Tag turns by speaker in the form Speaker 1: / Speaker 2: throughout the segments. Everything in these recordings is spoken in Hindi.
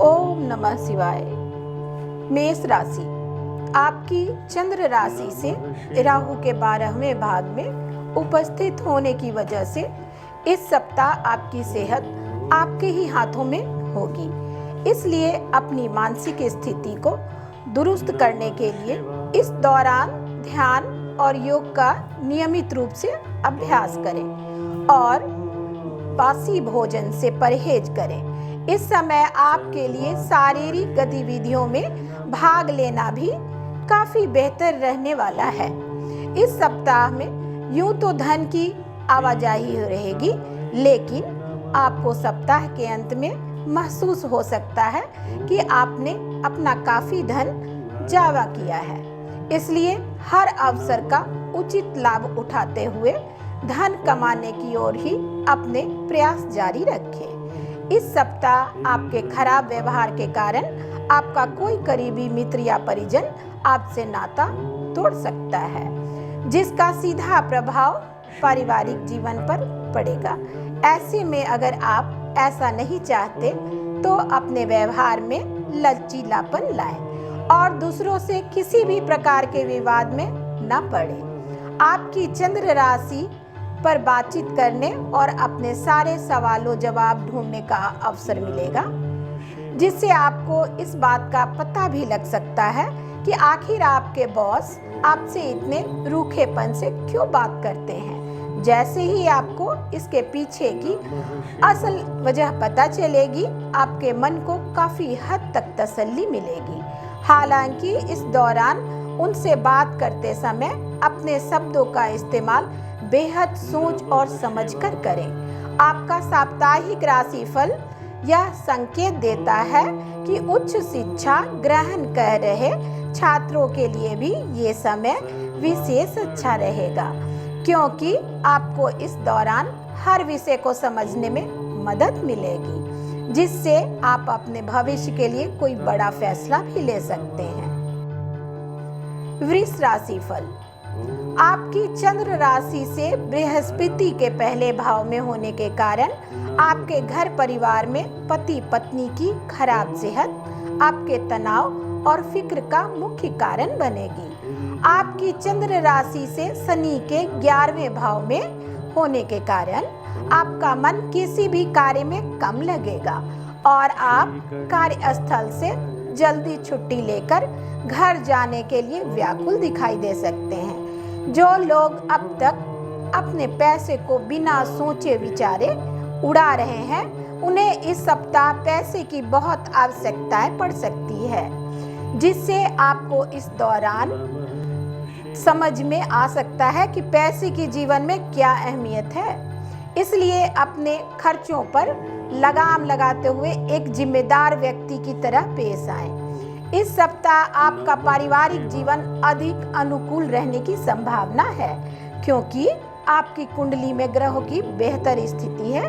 Speaker 1: ओम नमः शिवाय। मेष राशि, आपकी चंद्र राशि से राहु के 12वें भाग में उपस्थित होने की वजह से इस सप्ताह आपकी सेहत आपके ही हाथों में होगी। इसलिए अपनी मानसिक स्थिति को दुरुस्त करने के लिए इस दौरान ध्यान और योग का नियमित रूप से अभ्यास करें और बासी भोजन से परहेज करें। इस समय आपके लिए शारीरिक गतिविधियों में भाग लेना भी काफी बेहतर रहने वाला है। इस सप्ताह में यूं तो धन की आवाजाही रहेगी, लेकिन आपको सप्ताह के अंत में महसूस हो सकता है कि आपने अपना काफी धन जावा किया है। इसलिए हर अवसर का उचित लाभ उठाते हुए धन कमाने की ओर ही अपने प्रयास जारी रखें। इस सप्ताह आपके खराब व्यवहार के कारण आपका कोई करीबी मित्र या परिजन आपसे नाता तोड़ सकता है, जिसका सीधा प्रभाव पारिवारिक जीवन पर पड़ेगा। ऐसे में अगर आप ऐसा नहीं चाहते तो अपने व्यवहार में लचीलापन लाएं और दूसरों से किसी भी प्रकार के विवाद में न पड़े। आपकी चंद्र राशि पर बातचीत करने और अपने सारे सवालों जवाब ढूंढने का अवसर मिलेगा, जिससे आपको इस बात का पता भी लग सकता है कि आखिर आपके बॉस आपसे इतने रूखेपन से क्यों बात करते हैं। जैसे ही आपको इसके पीछे की असल वजह पता चलेगी, आपके मन को काफी हद तक तसल्ली मिलेगी। हालांकि इस दौरान उनसे बात करते समय अपने शब्दों का इस्तेमाल बेहद सोच और समझकर करें। आपका साप्ताहिक राशिफल यह संकेत देता है कि उच्च शिक्षा ग्रहण कर रहे छात्रों के लिए भी ये समय विशेष अच्छा रहेगा, क्योंकि आपको इस दौरान हर विषय को समझने में मदद मिलेगी, जिससे आप अपने भविष्य के लिए कोई बड़ा फैसला भी ले सकते हैं। वृष राशिफल, आपकी चंद्र राशि से बृहस्पति के पहले भाव में होने के कारण आपके घर परिवार में पति पत्नी की खराब सेहत आपके तनाव और फिक्र का मुख्य कारण बनेगी। आपकी चंद्र राशि से शनि के 11वें भाव में होने के कारण आपका मन किसी भी कार्य में कम लगेगा और आप कार्यस्थल से जल्दी छुट्टी लेकर घर जाने के लिए व्याकुल दिखाई दे सकते हैं। जो लोग अब तक अपने पैसे को बिना सोचे विचारे उड़ा रहे हैं, उन्हें इस सप्ताह पैसे की बहुत आवश्यकताएं पड़ सकती है, जिससे आपको इस दौरान समझ में आ सकता है कि पैसे की जीवन में क्या अहमियत है। इसलिए अपने खर्चों पर लगाम लगाते हुए एक जिम्मेदार व्यक्ति की तरह पेश आएं। इस सप्ताह आपका पारिवारिक जीवन अधिक अनुकूल रहने की संभावना है, क्योंकि आपकी कुंडली में ग्रहों की बेहतर स्थिति है।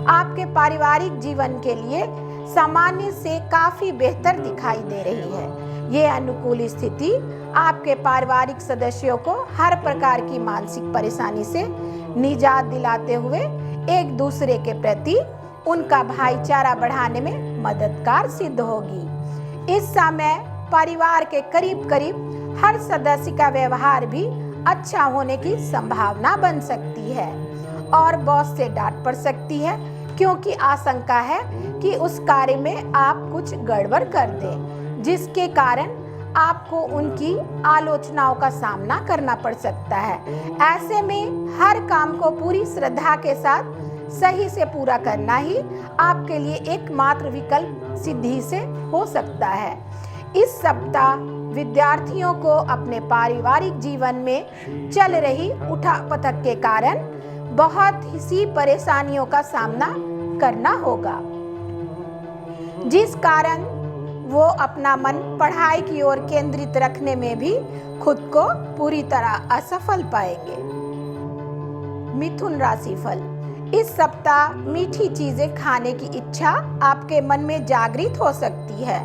Speaker 1: आपके पारिवारिक जीवन के लिए सामान्य से काफी बेहतर दिखाई दे रही है। ये अनुकूल स्थिति आपके पारिवारिक सदस्यों को हर प्रकार की मानसिक परेशानी से निजात दिलाते हुए एक दूसरे के प्रति उनका भाईचारा बढ़ाने में मददगार सिद्ध होगी। इस समय परिवार के करीब करीब हर सदस्य का व्यवहार भी अच्छा होने की संभावना बन सकती है और बॉस से डांट पड़ सकती है, क्योंकि आशंका है कि उस कार्य में आप कुछ गड़बड़ कर दें, जिसके कारण आपको उनकी आलोचनाओं का सामना करना पड़ सकता है। ऐसे में हर काम को पूरी श्रद्धा के साथ सही से पूरा करना ही आपके लिए एकमात्र विकल्प सिद्धि से हो सकता है। इस सप्ताह विद्यार्थियों को अपने पारिवारिक जीवन में चल रही उठापटक के कारण बहुत सी परेशानियों का सामना करना होगा, जिस कारण वो अपना मन पढ़ाई की ओर केंद्रित रखने में भी खुद को पूरी तरह असफल पाएंगे। मिथुन राशिफल, इस सप्ताह मीठी चीजें खाने की इच्छा आपके मन में जागृत हो सकती है,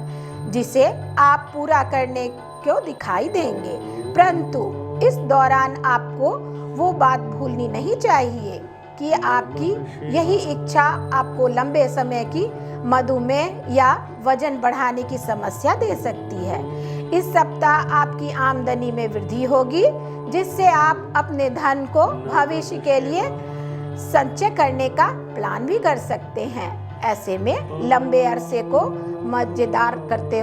Speaker 1: जिसे आप पूरा करने को दिखाई देंगे, परंतु इस दौरान आपको वो बात भूलनी नहीं चाहिए कि आपकी यही इच्छा आपको लंबे समय की मधुमेह या वजन बढ़ाने की समस्या दे सकती है। इस सप्ताह आपकी आमदनी में वृद्धि होगी, जिससे आप अपने धन को भविष्य के लिए संचय करने का प्लान भी कर सकते हैं। ऐसे में लंबे अरसे को मजेदार रखते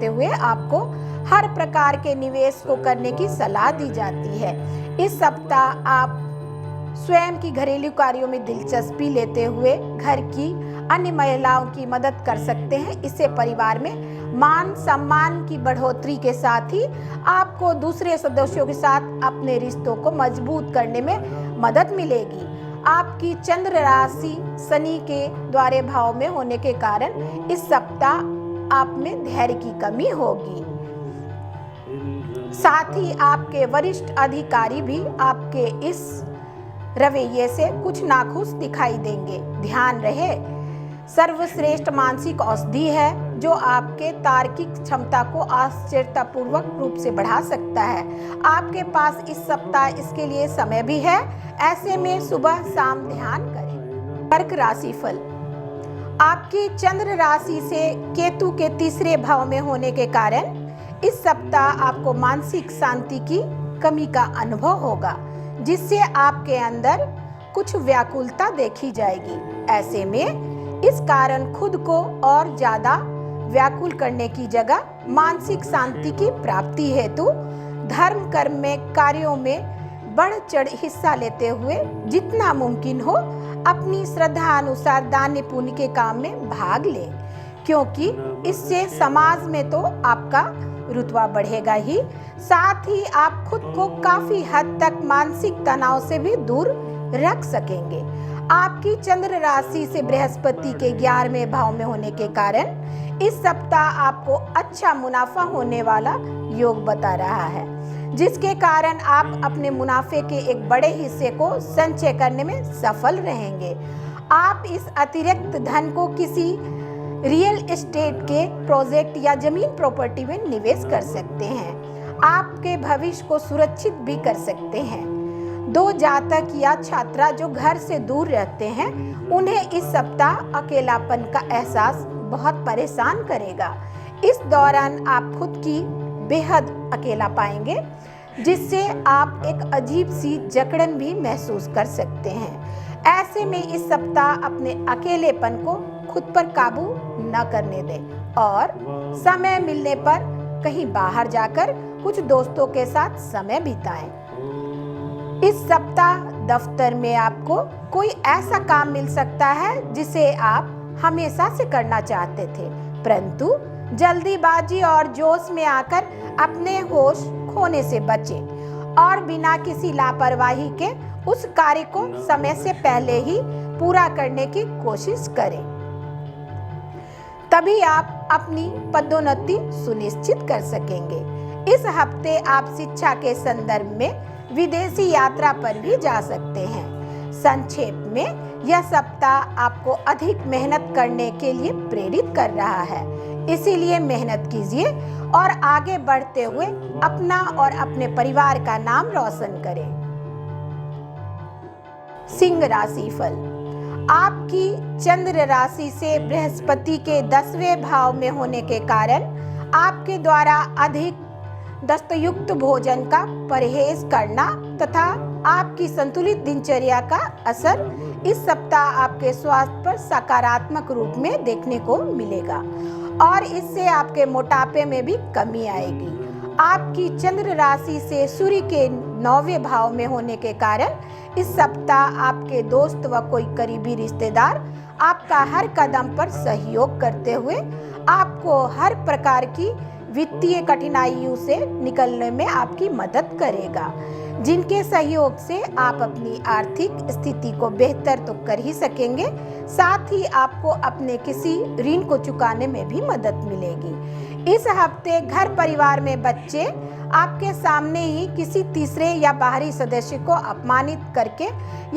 Speaker 1: हुए आपको हर प्रकार के निवेश को करने की सलाह दी जाती है। इस सप्ताह आप स्वयं की घरेलू कार्यों में दिलचस्पी लेते हुए घर की अन्य महिलाओं की मदद कर सकते हैं। इससे परिवार में मान सम्मान की बढ़ोतरी के साथ ही आपको दूसरे सदस्यों के साथ अपने रिश्तों को मजबूत करने में मदद मिलेगी। आपकी चंद्र राशि शनि के द्वारे भाव में होने के कारण इस सप्ताह आप में धैर्य की कमी होगी। साथ ही आपके वरिष्ठ अधिकारी भी आपके इस रवैये से कुछ नाखुश दिखाई देंगे। ध्यान रहे, सर्वश्रेष्ठ मानसिक औषधि है जो आपके तार्किक क्षमता को आश्चर्यपूर्वक रूप से बढ़ा सकता है। आपके पास इस सप्ताह इसके लिए समय भी है। ऐसे में सुबह शाम ध्यान करें। कर्क राशि फल। आपकी चंद्र राशि से केतु के तीसरे भाव में होने के कारण इस सप्ताह आपको मानसिक शांति की कमी का अनुभव होगा, जिससे आपके अंदर कुछ व्याकुलता देखी जाएगी। ऐसे में इस कारण खुद को और ज्यादा व्याकुल करने की जगह मानसिक शांति की प्राप्ति हेतु धर्म कर्म में कार्यों में बढ़ चढ़ हिस्सा लेते हुए जितना मुमकिन हो अपनी श्रद्धा अनुसार दान पुण्य के काम में भाग ले, क्योंकि इससे समाज में तो आपका रुतबा बढ़ेगा ही, साथ ही आप खुद को काफी हद तक मानसिक तनाव से भी दूर रख सकेंगे। आपकी चंद्र राशि से बृहस्पति के 11वें भाव में होने के कारण इस सप्ताह आपको अच्छा मुनाफा होने वाला योग बता रहा है, जिसके कारण आप अपने मुनाफे के एक बड़े हिस्से को संचय करने में सफल रहेंगे। आप इस अतिरिक्त धन को किसी रियल एस्टेट के प्रोजेक्ट या जमीन प्रॉपर्टी में निवेश कर सकते हैं। आपके भविष्य को सुरक्षित भी कर सकते हैं। 2 जातक या छात्रा जो घर से दूर रहते हैं, उन्हें इस सप्ताह अकेलापन का एहसास बहुत परेशान करेगा। इस दौरान आप खुद की बेहद अकेला पाएंगे, जिससे आप एक अजीब सी जकड़न भी महसूस कर सकते हैं। ऐसे में इस सप्ताह अपने अकेलेपन को खुद पर काबू न करने दें और समय मिलने पर कहीं बाहर जाकर कुछ दोस्तों के साथ समय बिताएं। इस सप्ताह दफ्तर में आपको कोई ऐसा काम मिल सकता है जिसे आप हमेशा से करना चाहते थे, परंतु जल्दीबाजी और जोश में आकर अपने होश खोने से बचें और बिना किसी लापरवाही के उस कार्य को समय से पहले ही पूरा करने की कोशिश करें। तभी आप अपनी पदोन्नति सुनिश्चित कर सकेंगे। इस हफ्ते आप शिक्षा के संदर्भ में विदेशी यात्रा पर भी जा सकते हैं। संक्षेप में, यह सप्ताह आपको अधिक मेहनत करने के लिए प्रेरित कर रहा है, इसीलिए मेहनत कीजिए और आगे बढ़ते हुए अपना और अपने परिवार का नाम रोशन करें। सिंह राशि फल। आपकी चंद्र राशि से बृहस्पति के 10वें भाव में होने के कारण आपके द्वारा अधिक दस्तयुक्त भोजन का परहेज करना तथा आपकी संतुलित दिनचर्या का असर इस सप्ताह आपके स्वास्थ्य पर सकारात्मक रूप में देखने को मिलेगा और इससे आपके मोटापे में भी कमी आएगी। आपकी चंद्र राशि से सूर्य के 9वें भाव में होने के कारण इस सप्ताह आपके दोस्त व कोई करीबी रिश्तेदार आपका हर कदम पर सहयोग करते हुए आपको हर प्रकार की वित्तीय कठिनाइयों से निकलने में आपकी मदद करेगा, जिनके सहयोग से आप अपनी आर्थिक स्थिति को बेहतर तो कर ही सकेंगे, साथ ही आपको अपने किसी ऋण को चुकाने में भी मदद मिलेगी। इस हफ्ते घर परिवार में बच्चे आपके सामने ही किसी तीसरे या बाहरी सदस्य को अपमानित करके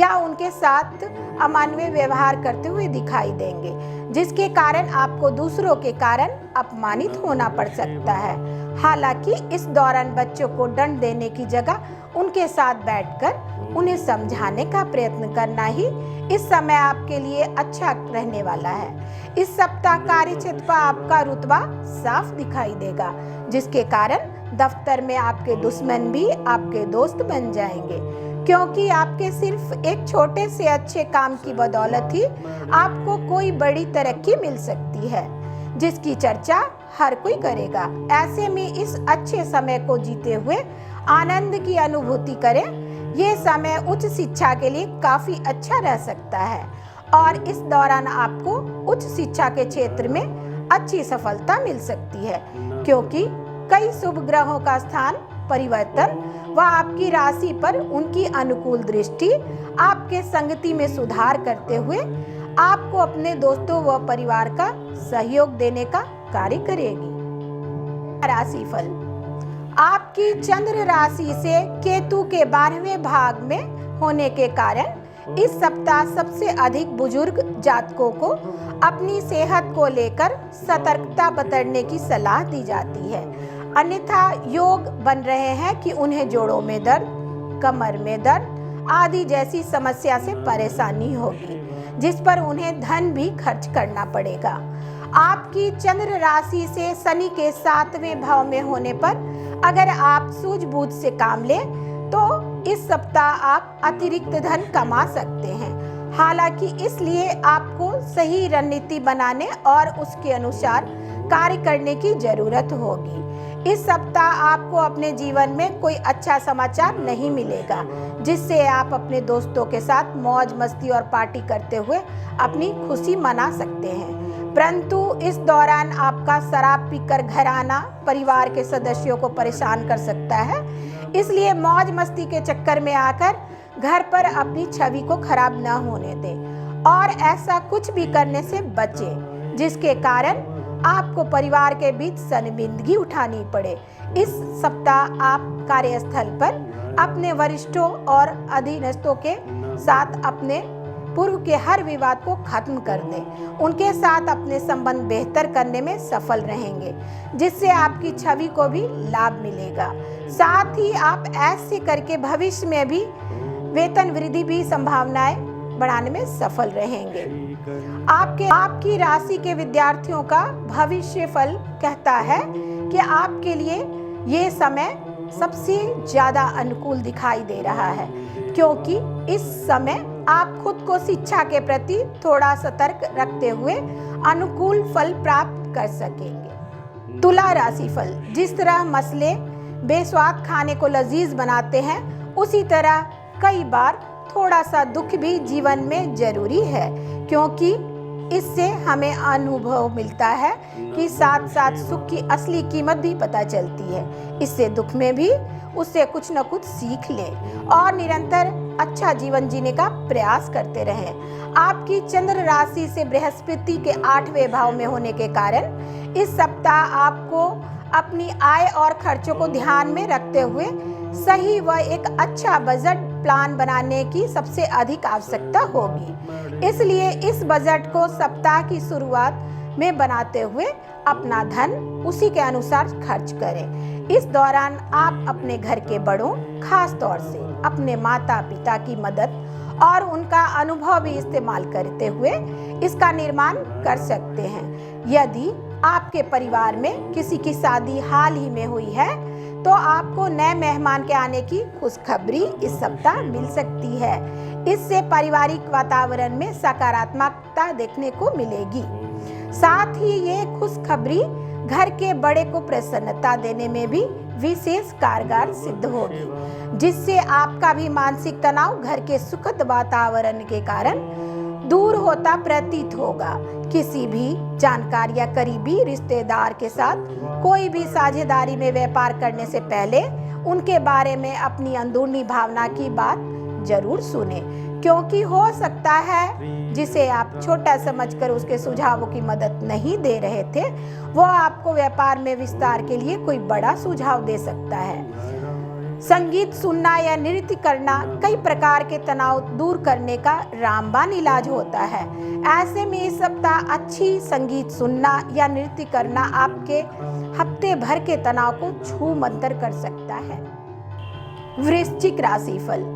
Speaker 1: या उनके साथ अमानवीय व्यवहार करते हुए दिखाई देंगे, जिसके कारण आपको दूसरों के कारण अपमानित होना पड़ सकता है। हालांकि इस दौरान बच्चों को दंड देने की जगह उनके साथ बैठकर उन्हें समझाने का प्रयत्न करना ही इस समय आपके लिए अच्छा रहने वाला है। इस सप्ताह कार्यक्षेत्र पर आपका रुतबा साफ दिखाई देगा, जिसके कारण दफ्तर में आपके दुश्मन भी आपके दोस्त बन जाएंगे, क्योंकि आपके सिर्फ एक छोटे से अच्छे काम की बदौलत ही आपको कोई बड़ी तरक्की मिल सकती है, जिसकी चर्चा हर कोई करेगा। ऐसे में इस अच्छे समय को जीते हुए आनंद की अनुभूति करें। ये समय उच्च शिक्षा के लिए काफी अच्छा रह सकता है और इस दौरान आपको उच्च शिक्षा के क्षेत्र में अच्छी सफलता मिल सकती है, क्योंकि कई शुभ ग्रहों का स्थान परिवर्तन व आपकी राशि पर उनकी अनुकूल दृष्टि आपके संगति में सुधार करते हुए आपको अपने दोस्तों व परिवार का सहयोग देने का कार्य करेगी। राशिफल। आपकी चंद्र राशि से केतु के 12वें भाग में होने के कारण इस सप्ताह सबसे अधिक बुजुर्ग जातकों को अपनी सेहत को लेकर सतर्कता बरतने की सलाह दी जाती है। अन्यथा योग बन रहे हैं कि उन्हें जोड़ों में दर्द, कमर में दर्द आदि जैसी समस्या से परेशानी होगी, जिस पर उन्हें धन भी खर्च करना पड़ेगा। आपकी चंद्र राशि से शनि के 7वें भाव में होने पर अगर आप सूझबूझ से काम लें तो इस सप्ताह आप अतिरिक्त धन कमा सकते हैं। हालांकि इसलिए आपको सही रणनीति बनाने और उसके अनुसार कार्य करने की जरूरत होगी। इस सप्ताह आपको अपने जीवन में कोई अच्छा समाचार नहीं मिलेगा, जिससे आप अपने दोस्तों के साथ मौज मस्ती और पार्टी करते हुए अपनी खुशी मना सकते हैं। परंतु इस दौरान आपका शराब पीकर घर आना परिवार के सदस्यों को परेशान कर सकता है, इसलिए मौज मस्ती के चक्कर में आकर घर पर अपनी छवि को खराब न होने दें और ऐसा कुछ भी करने से बचें जिसके कारण आपको परिवार के बीच शर्मिंदगी उठानी पड़े। इस सप्ताह आप कार्यस्थल पर अपने वरिष्ठों और अधीनस्थों के साथ अपने पूर्व के हर विवाद को खत्म कर दें। उनके साथ अपने संबंध बेहतर करने में सफल रहेंगे, जिससे आपकी छवि को भी लाभ मिलेगा। साथ ही आप ऐसे करके भविष्य में भी वेतन वृद्धि भी संभावनाएं बढ़ाने में सफल रहेंगे। आपकी राशि के विद्यार्थियों का भविष्य फल कहता है कि आपके लिए ये समय सबसे ज्यादा अनुकूल दिखाई दे रहा है, क्योंकि इस समय आप खुद को शिक्षा के प्रति थोड़ा सतर्क रखते हुए अनुकूल फल प्राप्त कर सकेंगे। तुला राशिफल। जिस तरह मसले बेस्वाद खाने को लजीज बनाते हैं, उसी तरह कई बार थोड़ा सा दुख भी जीवन में जरूरी है, क्योंकि इससे हमें अनुभव मिलता है कि साथ साथ सुख की असली कीमत भी पता चलती है। इससे दुख में भी उससे कुछ न कुछ सीख लें और निरंतर अच्छा जीवन जीने का प्रयास करते रहें। आपकी चंद्र राशि से बृहस्पति के 8वें भाव में होने के कारण इस सप्ताह आपको अपनी आय और खर्चों को ध्यान में रखते हुए सही व एक अच्छा बजट प्लान बनाने की सबसे अधिक आवश्यकता होगी। इसलिए इस बजट को सप्ताह की शुरुआत में बनाते हुए अपना धन उसी के अनुसार खर्च करें। इस दौरान आप अपने घर के बड़ों, खास तौर से अपने माता पिता की मदद और उनका अनुभव भी इस्तेमाल करते हुए इसका निर्माण कर सकते हैं। यदि आपके परिवार में किसी की शादी हाल ही में हुई है तो आपको नए मेहमान के आने की खुशखबरी इस सप्ताह मिल सकती है। इससे पारिवारिक वातावरण में सकारात्मकता देखने को मिलेगी। साथ ही ये खुशखबरी घर के बड़े को प्रसन्नता देने में भी विशेष कारगर सिद्ध होगी, जिससे आपका भी मानसिक तनाव घर के सुखद वातावरण के कारण दूर होता प्रतीत होगा। किसी भी जानकार या करीबी रिश्तेदार के साथ कोई भी साझेदारी में व्यापार करने से पहले उनके बारे में अपनी अंदरूनी भावना की बात जरूर सुने, क्योंकि हो सकता है जिसे आप छोटा समझकर उसके सुझावों की मदद नहीं दे रहे थे, वो आपको व्यापार में विस्तार के लिए कोई बड़ा सुझाव दे सकता है। संगीत सुनना या नृत्य करना कई प्रकार के तनाव दूर करने का रामबाण इलाज होता है। ऐसे में इस सप्ताह अच्छी संगीत सुनना या नृत्य करना आपके हफ्ते भर के तनाव को छू मंतर कर सकता है। वृश्चिक राशिफल।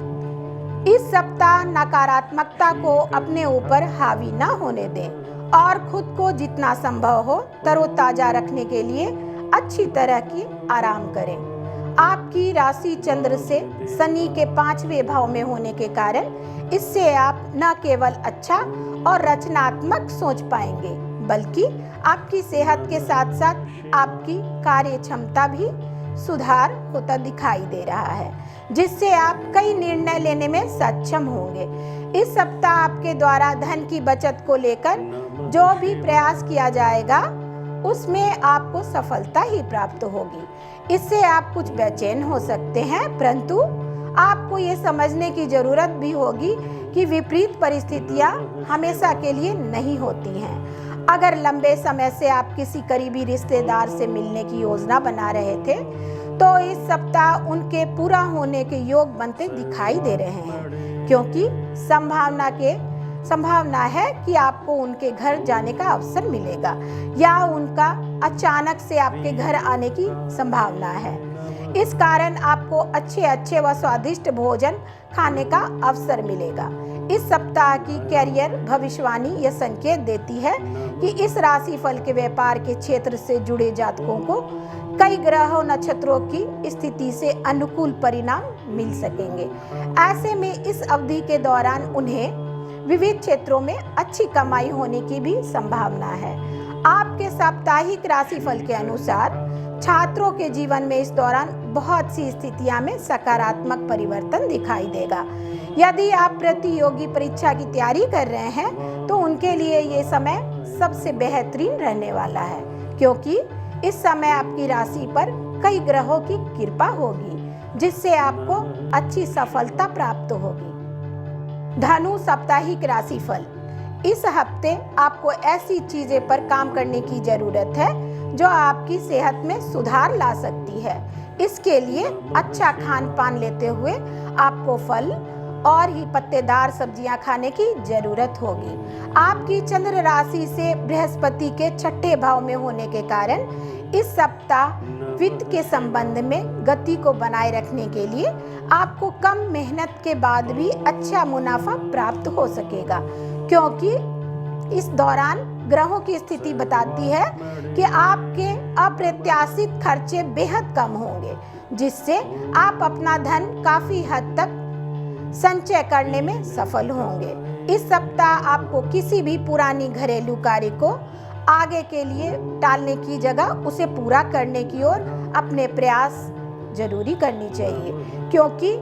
Speaker 1: इस सप्ताह नकारात्मकता को अपने ऊपर हावी न होने दें और खुद को जितना संभव हो तरोताजा रखने के लिए अच्छी तरह की आराम करें। आपकी राशि चंद्र से शनि के 5वें भाव में होने के कारण इससे आप न केवल अच्छा और रचनात्मक सोच पाएंगे, बल्कि आपकी सेहत के साथ साथ आपकी कार्य क्षमता भी सुधार होता दिखाई दे रहा है, जिससे आप कई निर्णय लेने में सक्षम होंगे। इस सप्ताह आपके द्वारा धन की बचत को लेकर जो भी प्रयास किया जाएगा उसमें आपको सफलता ही प्राप्त होगी। इससे आप कुछ बेचैन हो सकते हैं, परंतु आपको ये समझने की जरूरत भी होगी कि विपरीत परिस्थितियां हमेशा के लिए नहीं होती हैं। अगर लंबे समय से आप किसी करीबी रिश्तेदार से मिलने की योजना बना रहे थे, तो इस सप्ताह उनके पूरा होने के योग बनते दिखाई दे रहे हैं, क्योंकि संभावना है कि आपको उनके घर जाने का अवसर मिलेगा या उनका अचानक से आपके घर आने की संभावना है। इस कारण आपको अच्छे व स्वादिष्ट भोजन खाने का अवसर मिलेगा। इस सप्ताह की कैरियर भविष्यवाणी यह संकेत देती है कि इस राशिफल के व्यापार के क्षेत्र से जुड़े जातकों को कई ग्रहों नक्षत्रों की स्थिति से अनुकूल परिणाम मिल सकेंगे। ऐसे में इस अवधि के दौरान उन्हें विविध क्षेत्रों में अच्छी कमाई होने की भी संभावना है। आपके साप्ताहिक राशिफल के अनुसार छात्रों के जीवन में इस दौरान बहुत सी स्थितियां में सकारात्मक परिवर्तन दिखाई देगा। यदि आप प्रतियोगी परीक्षा की तैयारी कर रहे हैं तो उनके लिए ये समय सबसे बेहतरीन रहने वाला है, क्योंकि इस समय आपकी राशि पर कई ग्रहों की कृपा होगी, जिससे आपको अच्छी सफलता प्राप्त होगी। धनु साप्ताहिक राशिफल। इस हफ्ते आपको ऐसी चीजें पर काम करने की जरूरत है जो आपकी सेहत में सुधार ला सकती है। इसके लिए अच्छा खान पान लेते हुए आपको फल और ही पत्तेदार सब्जियां खाने की जरूरत होगी। आपकी चंद्र राशि से बृहस्पति के 6ठे भाव में होने के कारण इस सप्ताह वित्त के संबंध में गति को बनाए रखने के लिए आपको कम मेहनत के बाद भी अच्छा मुनाफा प्राप्त हो सकेगा, क्योंकि इस दौरान ग्रहों की स्थिति बताती है कि आपके अप्रत्याशित खर्चे बेहद कम होंगे, जिससे आप अपना धन काफी हद तक संचय करने में सफल होंगे। इस सप्ताह आपको किसी भी पुरानी घरेलू कार्य को आगे के लिए टालने की जगह उसे पूरा करने की ओर अपने प्रयास जरूरी करनी चाहिए, क्योंकि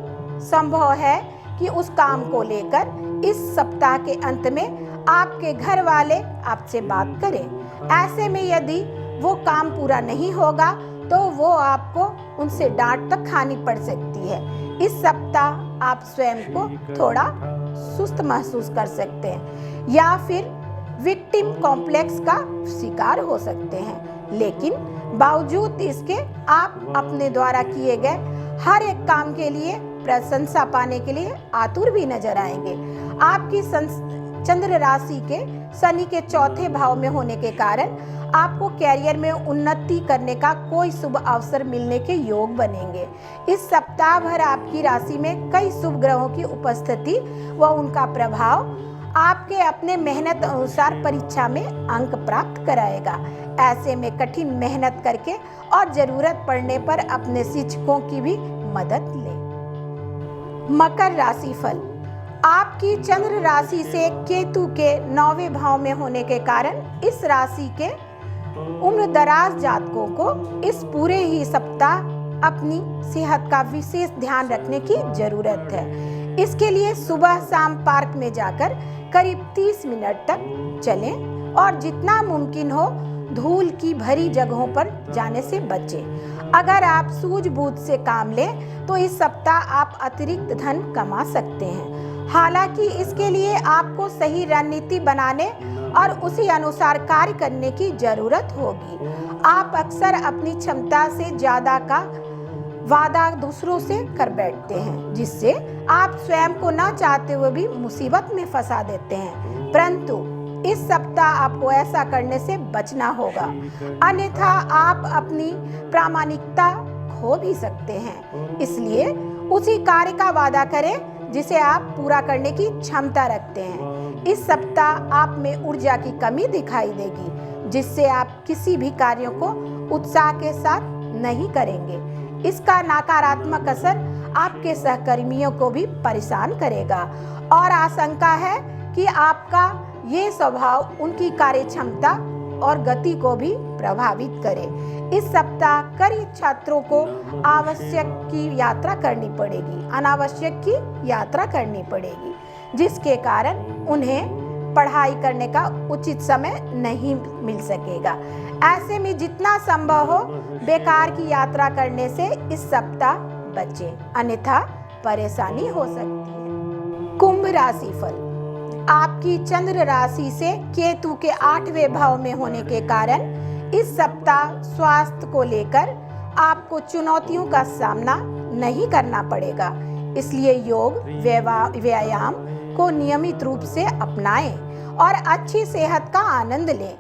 Speaker 1: संभव है कि उस काम को लेकर इस सप्ताह के अंत में आपके घर वाले आपसे बात करें। ऐसे में यदि वो काम पूरा नहीं होगा तो वो आपको उनसे डांट तक खानी पड़ सकती है। इस सप्ताह आप स्वयं को थोड़ा सुस्त महसूस कर सकते हैं या फिर विक्टिम कॉम्प्लेक्स का शिकार हो सकते हैं, लेकिन बावजूद इसके आप अपने द्वारा किए गए हर एक काम के लिए प्रशंसा पाने के लिए आतुर भी नजर आएंगे। आपकी चंद्र राशि के शनि के 4थे भाव में होने के कारण आपको कैरियर में उन्नति करने का कोई शुभ अवसर मिलने के योग बनेंगे। इस सप्ताह भर आपकी राशि में कई शुभ ग्रहों की उपस्थिति व उनका प्रभाव आपके अपने मेहनत अनुसार परीक्षा में अंक प्राप्त कराएगा। ऐसे में कठिन मेहनत करके और जरूरत पड़ने पर अपने शिक्षकों की भी मदद लें। मकर राशि फल। आपकी चंद्र राशि से केतु के 9वें भाव में होने के कारण इस राशि के उम्र दराज जातकों को इस पूरे ही सप्ताह अपनी सेहत का विशेष ध्यान रखने की जरूरत है। इसके लिए सुबह शाम पार्क में जाकर करीब 30 मिनट तक चलें और जितना मुमकिन हो धूल की भरी जगहों पर जाने से बचें। अगर आप सूझबूझ से काम लें तो इस सप्ताह आप अतिरिक्त धन कमा सकते हैं। हालांकि इसके लिए आपको सही रणनीति बनाने और उसी अनुसार कार्य करने की जरूरत होगी। आप अक्सर अपनी क्षमता से ज्यादा का वादा दूसरों से कर बैठते हैं, जिससे आप स्वयं को ना चाहते हुए भी मुसीबत में फंसा देते हैं। परंतु इस सप्ताह आपको ऐसा करने से बचना होगा, अन्यथा आप अपनी प्रामाणिकता खो भी सकते हैं। इसलिए उसी कार्य का वादा करें जिसे आप पूरा करने की क्षमता रखते हैं। इस सप्ताह आप में ऊर्जा की कमी दिखाई देगी, जिससे आप किसी भी कार्यों को उत्साह के साथ नहीं करेंगे। इसका नकारात्मक असर आपके सहकर्मियों को भी परेशान करेगा और आशंका है कि आपका ये स्वभाव उनकी कार्य क्षमता और गति को भी प्रभावित करे। इस सप्ताह कई छात्रों को अनावश्यक की यात्रा करनी पड़ेगी, जिसके कारण उन्हें पढ़ाई करने का उचित समय नहीं मिल सकेगा। ऐसे में जितना संभव हो बेकार की यात्रा करने से इस सप्ताह बचें, अन्यथा परेशानी हो सकती है। कुंभ राशि फल। आपकी चंद्र राशि से केतु के 8वें भाव में होने के कारण इस सप्ताह स्वास्थ्य को लेकर आपको चुनौतियों का सामना नहीं करना पड़ेगा। इसलिए योग व्यायाम को नियमित रूप से अपनाएं और अच्छी सेहत का आनंद लें,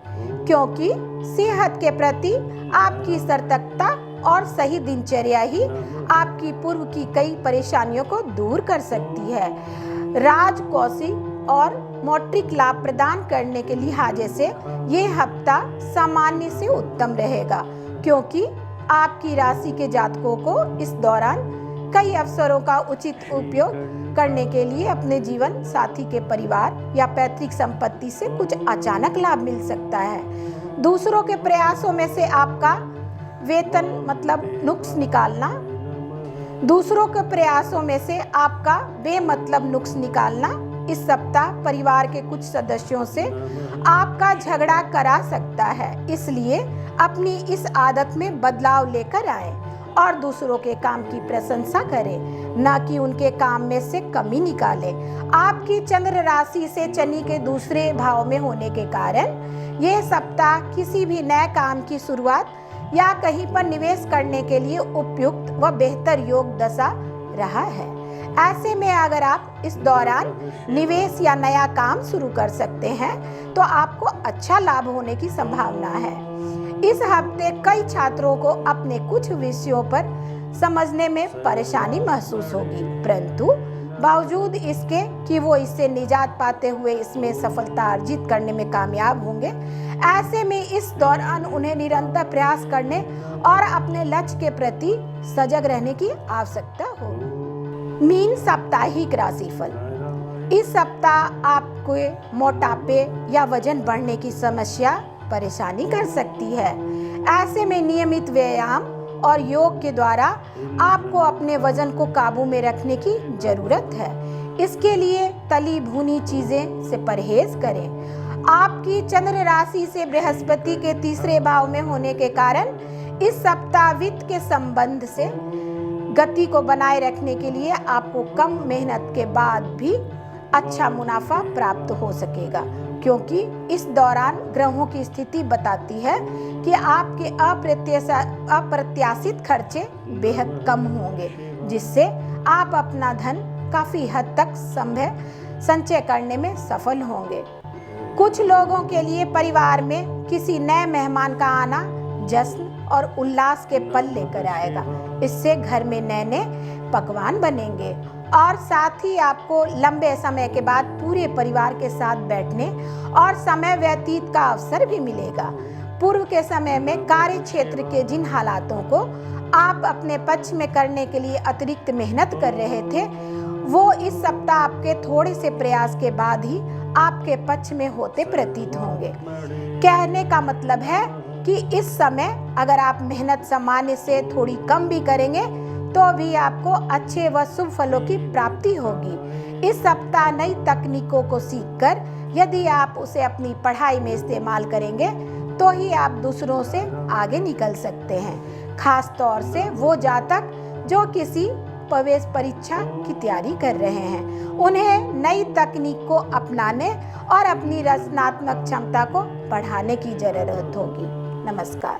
Speaker 1: क्योंकि सेहत के प्रति आपकी सतर्कता और सही दिनचर्या ही आपकी पूर्व की कई परेशानियों को दूर कर सकती है। राजकोषीय और मौद्रिक लाभ प्रदान करने के लिहाजे से ये हफ्ता सामान्य से उत्तम रहेगा, क्योंकि आपकी राशि के जातकों को इस दौरान कई अवसरों का उचित उपयोग करने के लिए अपने जीवन साथी के परिवार या पैतृक संपत्ति से कुछ अचानक लाभ मिल सकता है। दूसरों के प्रयासों में से आपका बेमतलब नुक्स निकालना इस सप्ताह परिवार के कुछ सदस्यों से आपका झगड़ा करा सकता है। इसलिए अपनी इस आदत में बदलाव लेकर आएं और दूसरों के काम की प्रशंसा करें, न कि उनके काम में से कमी निकालें। आपकी चंद्र राशि से शनि के 2 भाव में होने के कारण यह सप्ताह किसी भी नए काम की शुरुआत या कहीं पर निवेश करने के लिए उपयुक्त व बेहतर योग दशा रहा है। ऐसे में अगर आप इस दौरान निवेश या नया काम शुरू कर सकते हैं तो आपको अच्छा लाभ होने की संभावना है। इस हफ्ते कई छात्रों को अपने कुछ विषयों पर समझने में परेशानी महसूस होगी, परंतु बावजूद इसके कि वो इससे निजात पाते हुए इसमें सफलता अर्जित करने में कामयाब होंगे। ऐसे में इस दौरान उन्हें निरंतर प्रयास करने और अपने लक्ष्य के प्रति सजग रहने की आवश्यकता होगी। मीन साप्ताहिक राशिफल। इस सप्ताह आपको मोटापे या वजन बढ़ने की समस्या परेशानी कर सकती है। ऐसे में नियमित व्यायाम और योग के द्वारा आपको अपने वजन को काबू में रखने की जरूरत है। इसके लिए तली भुनी चीजें से परहेज करें। आपकी चंद्र राशि से बृहस्पति के 3 भाव में होने के कारण इस सप्ताह वित्त के संबंध से गति को बनाए रखने के लिए आपको कम मेहनत के बाद भी अच्छा मुनाफा प्राप्त हो सकेगा, क्योंकि इस दौरान ग्रहों की स्थिति बताती है कि आपके अप्रत्याशित खर्चे बेहद कम होंगे, जिससे आप अपना धन काफी हद तक संचय करने में सफल होंगे। कुछ लोगों के लिए परिवार में किसी नए मेहमान का आना जश्न और उल्लास के पल लेकर आएगा। इससे घर में नए पकवान बनेंगे और साथ ही आपको लंबे समय के बाद पूरे परिवार के साथ बैठने और समय व्यतीत का अवसर भी मिलेगा। पूर्व के समय में कार्य क्षेत्र के जिन हालातों को आप अपने पक्ष में करने के लिए अतिरिक्त मेहनत कर रहे थे, वो इस सप्ताह आपके थोड़े से प्रयास के बाद ही आपके पक्ष में होते प्रतीत होंगे। कहने का मतलब है कि इस समय अगर आप मेहनत सामान्य से थोड़ी कम भी करेंगे तो भी आपको अच्छे व शुभ फलों की प्राप्ति होगी। इस सप्ताह नई तकनीकों को सीखकर यदि आप उसे अपनी पढ़ाई में इस्तेमाल करेंगे तो ही आप दूसरों से आगे निकल सकते हैं। खास तौर से वो जातक जो किसी प्रवेश परीक्षा की तैयारी कर रहे हैं, उन्हें नई तकनीक को अपनाने और अपनी रचनात्मक क्षमता को बढ़ाने की जरूरत होगी। नमस्कार।